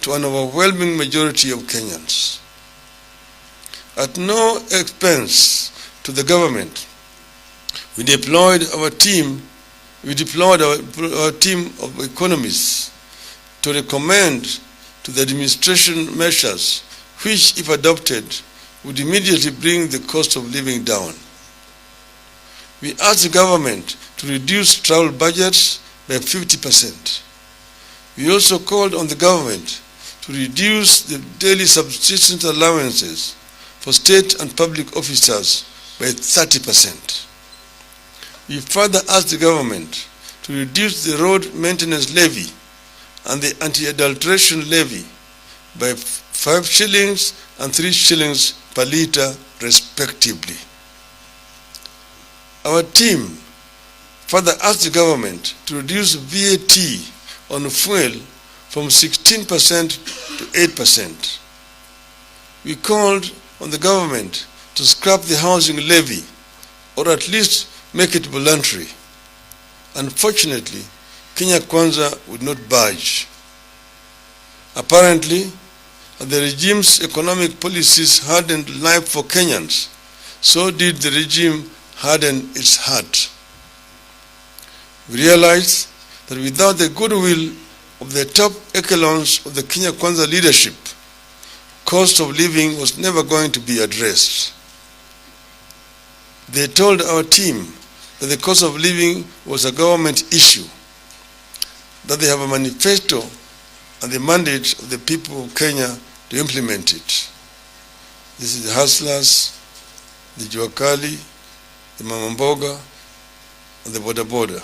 to an overwhelming majority of Kenyans. At no expense to the government, we deployed our team of economists to recommend to the administration measures which, if adopted, would immediately bring the cost of living down. We asked the government to reduce travel budgets by 50%. We also called on the government to reduce the daily subsistence allowances for state and public officers by 30%. We further asked the government to reduce the road maintenance levy and the anti-adulteration levy by 5 shillings and 3 shillings per litre respectively. Our team further asked the government to reduce VAT on fuel from 16% to 8%. We called on the government to scrap the housing levy, or at least make it voluntary. Unfortunately, Kenya Kwanza would not budge. Apparently, the regime's economic policies hardened life for Kenyans, so did the regime harden its heart. We realized that without the goodwill of the top echelons of the Kenya Kwanza leadership, cost of living was never going to be addressed. They told our team that the cost of living was a government issue, that they have a manifesto and the mandate of the people of Kenya to implement it. This is the hustlers, the juakali, the mamamboga, and the border border.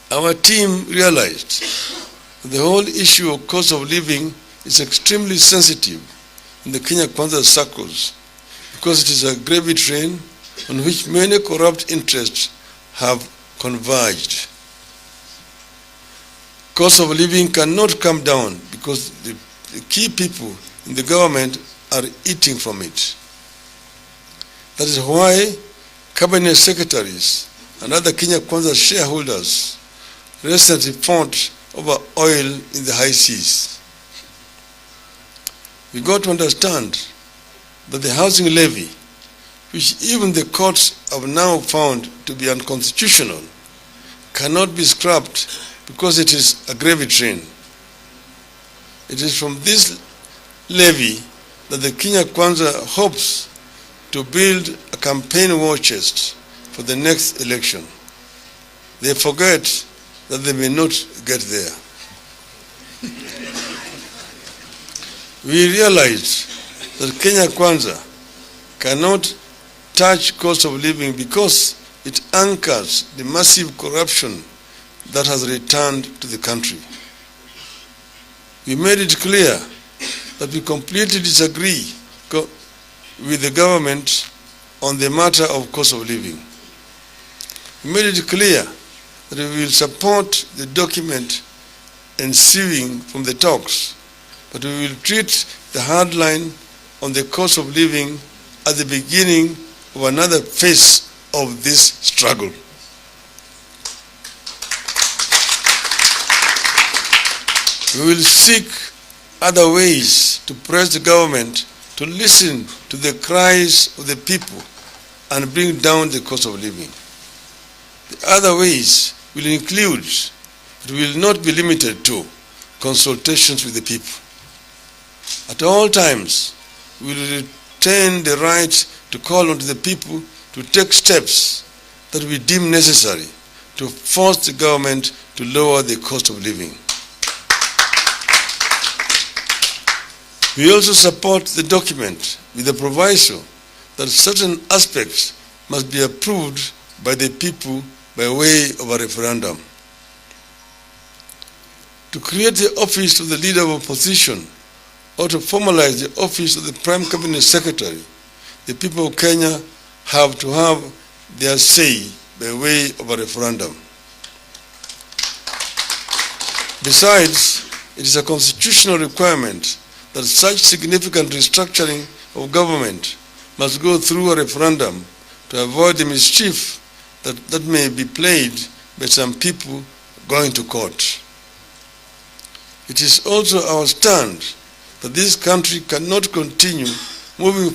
Our team realized that the whole issue of cost of living is extremely sensitive in the Kenya Kwanza circles because it is a gravy train on which many corrupt interests have converged. Cost of living cannot come down because the key people in the government are eating from it. That is why cabinet secretaries and other Kenya Kwanza shareholders recently fought over oil in the high seas. We got to understand that the housing levy, which even the courts have now found to be unconstitutional, cannot be scrapped because it is a gravy train. It is from this levy that the Kenya Kwanza hopes to build a campaign war chest for the next election. They forget that they may not get there. We realized that Kenya Kwanza cannot touch cost of living because it anchors the massive corruption that has returned to the country. We made it clear that we completely disagree with the government on the matter of cost of living. We made it clear that we will support the document ensuing from the talks, but we will treat the hard line on the cost of living at the beginning of another phase of this struggle. We will seek other ways to press the government to listen to the cries of the people and bring down the cost of living. The other ways will include, but will not be limited to, consultations with the people. At all times, we will retain the right to call on the people to take steps that we deem necessary to force the government to lower the cost of living. We also support the document with the proviso that certain aspects must be approved by the people by way of a referendum. To create the office of the leader of opposition or to formalize the office of the Prime Cabinet Secretary, the people of Kenya have to have their say by way of a referendum. Besides, it is a constitutional requirement that such significant restructuring of government must go through a referendum to avoid the mischief that may be played by some people going to court. It is also our stand that this country cannot continue moving